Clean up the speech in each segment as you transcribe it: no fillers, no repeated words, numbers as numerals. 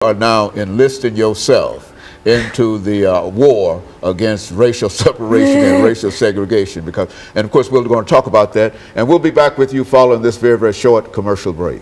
are now enlisting yourself into the war against racial separation and racial segregation. And of course, we're going to talk about that, and we'll be back with you following this very, very short commercial break.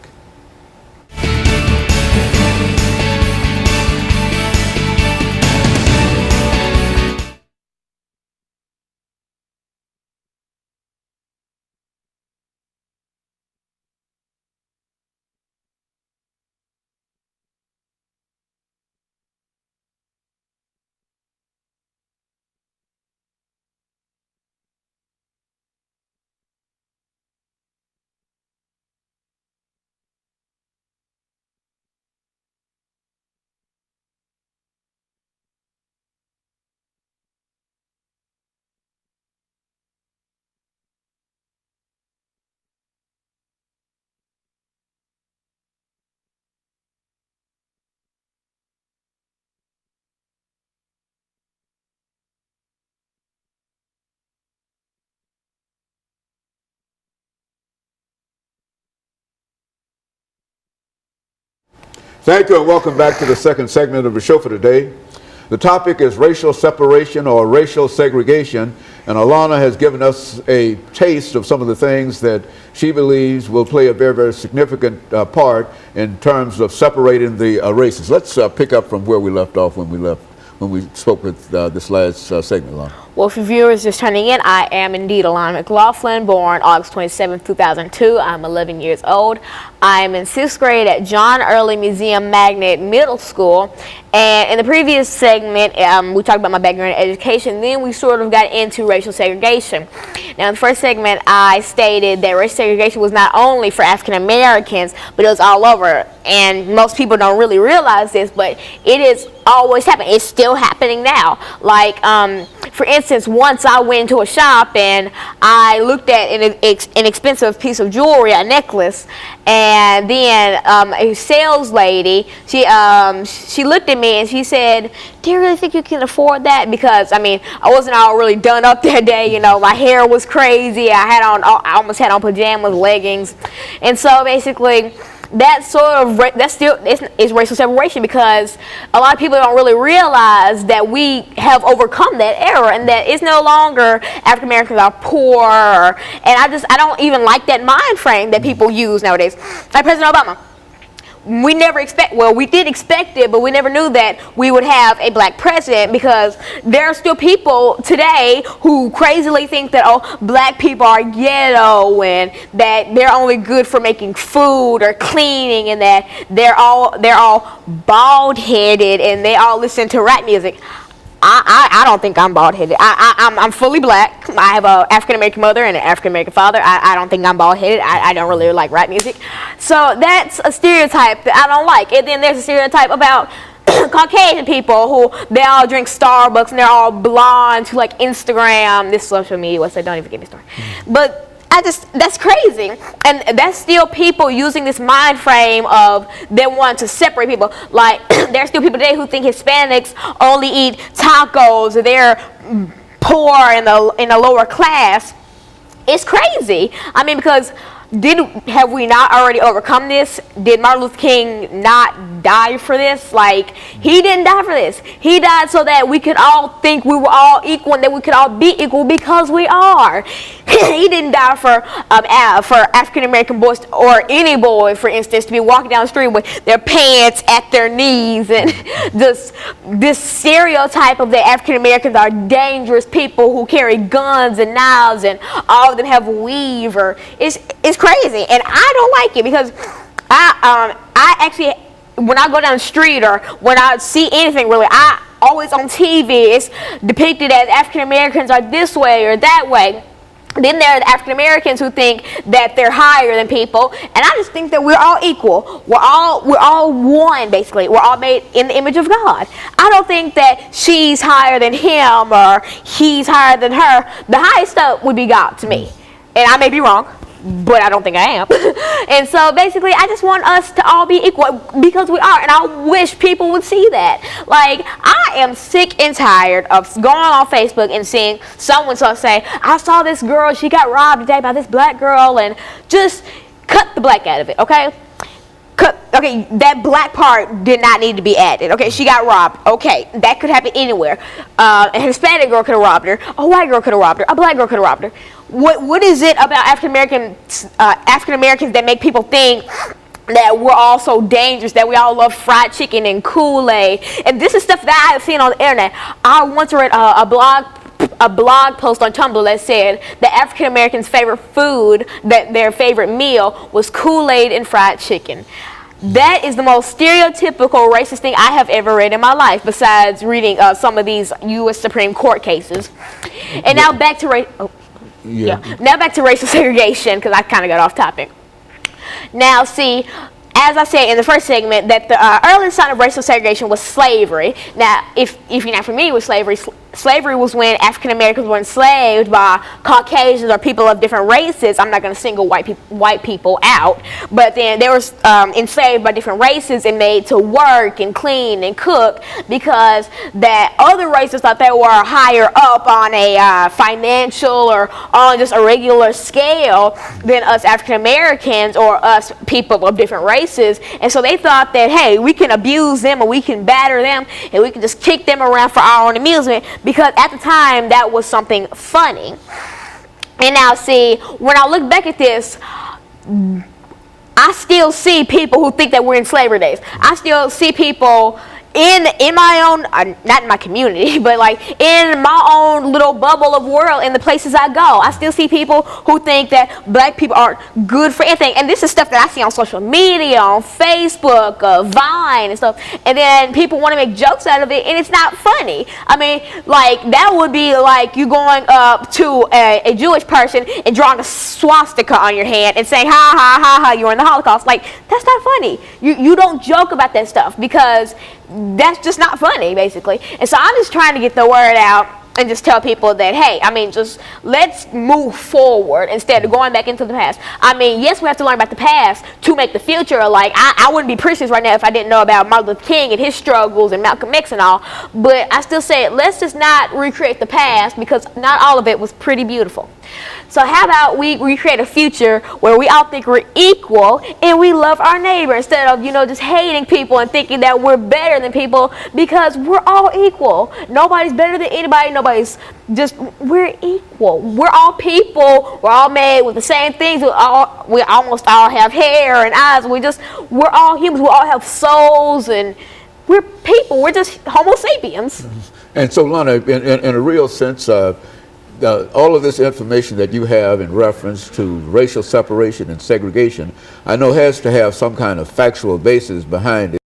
Thank you, and welcome back to the second segment of the show for today. The topic is racial separation or racial segregation, and Alana has given us a taste of some of the things that she believes will play a very, very significant part in terms of separating the races. Let's pick up from where we left off when we spoke with this last segment, Alana. Well, for viewers just turning in, I am indeed Alana McLaughlin, born August 27, 2002. I'm 11 years old. I'm in 6th grade at John Early Museum Magnet Middle School. And in the previous segment, we talked about my background in education. Then we sort of got into racial segregation. Now, in the first segment, I stated that racial segregation was not only for African Americans, but it was all over. And most people don't really realize this, but it is always happening. It's still happening now. Like, for instance, once I went into a shop and I looked at an expensive piece of jewelry, a necklace, and then a sales lady, she looked at me and she said, "Do you really think you can afford that?" Because I mean, I wasn't all really done up that day. You know, my hair was crazy. I almost had on pajamas, leggings, and so basically, that still is racial separation, because a lot of people don't really realize that we have overcome that era and that it's no longer African Americans are poor, and I don't even like that mind frame that people use nowadays. Like President Obama. We did expect it, but we never knew that we would have a black president, because there are still people today who crazily think that, oh, black people are ghetto and that they're only good for making food or cleaning, and that they're all bald-headed and they all listen to rap music. I don't think I'm bald-headed. I'm fully black. I have an African-American mother and an African-American father. I don't think I'm bald-headed. I don't really like rap music. So that's a stereotype that I don't like. And then there's a stereotype about Caucasian people who they all drink Starbucks and they're all blonde to like Instagram, this social media website, don't even get me started. But that's crazy, and that's still people using this mind frame of they want to separate people. Like, there's still people today who think Hispanics only eat tacos, or they're poor in the lower class. It's crazy. I mean, because have we not already overcome this? Did Martin Luther King not die for this? Like, he didn't die for this. He died so that we could all think we were all equal and that we could all be equal, because we are. He didn't die for African American boys, or any boy, for instance, to be walking down the street with their pants at their knees, and this stereotype of that African Americans are dangerous people who carry guns and knives, and all of them have weave. It's crazy, and I don't like it, because I actually, when I go down the street or when I see anything really, I always on TV it's depicted as African Americans are this way or that way. Then there are the African Americans who think that they're higher than people, and I just think that we're all equal. We're all one, basically. We're all made in the image of God. I don't think that she's higher than him or he's higher than her. The highest up would be God to me, and I may be wrong, but I don't think I am. And so basically, I just want us to all be equal, because we are, and I wish people would see that. Like, I am sick and tired of going on Facebook and seeing someone say, "I saw this girl, she got robbed today by this black girl," and just cut the black out of it, okay? Okay, that black part did not need to be added. Okay, she got robbed. Okay, that could happen anywhere. A Hispanic girl could have robbed her. A white girl could have robbed her. A black girl could have robbed her. What is it about African Americans that make people think that we're all so dangerous, that we all love fried chicken and Kool-Aid? And this is stuff that I have seen on the internet. I once read a blog post on Tumblr that said that African Americans' favorite food, that their favorite meal was Kool-Aid and fried chicken. That is the most stereotypical racist thing I have ever read in my life, besides reading some of these U.S. Supreme Court cases. And now back to now back to racial segregation, because I kind of got off topic. Now, see, as I said in the first segment, that the early sign of racial segregation was slavery. Now, if you're not familiar with slavery, slavery was when African Americans were enslaved by Caucasians or people of different races. I'm not going to single white people out, but then they were enslaved by different races and made to work and clean and cook, because that other races thought they were higher up on a financial or on just a regular scale than us African Americans or us people of different races. And so they thought that, hey, we can abuse them or we can batter them and we can just kick them around for our own amusement, because at the time that was something funny. And now, see, when I look back at this, I still see people who think that we're in slavery days. I still see people in my own, not in my community, but like in my own little bubble of world, in the places I go, I still see people who think that black people aren't good for anything. And this is stuff that I see on social media, on Facebook, Vine and stuff. And then people want to make jokes out of it, and it's not funny. I mean, like, that would be like you going up to a Jewish person and drawing a swastika on your hand and saying, ha, ha, ha, ha, you're in the Holocaust. Like, that's not funny. You don't joke about that stuff, because that's just not funny, basically. And so I'm just trying to get the word out and just tell people that, hey, I mean, just let's move forward instead of going back into the past. I mean, yes, we have to learn about the past to make the future. Like, I wouldn't be preaching right now if I didn't know about Martin Luther King and his struggles and Malcolm X and all. But I still say, let's just not recreate the past, because not all of it was pretty beautiful. So how about we recreate a future where we all think we're equal and we love our neighbor, instead of, just hating people and thinking that we're better than people, because we're all equal. Nobody's better than anybody. We're equal. We're all people. We're all made with the same things. We almost all have hair and eyes. We're all humans. We all have souls, and we're people. We're just Homo sapiens. And so, Lana, in a real sense, all of this information that you have in reference to racial separation and segregation, I know has to have some kind of factual basis behind it.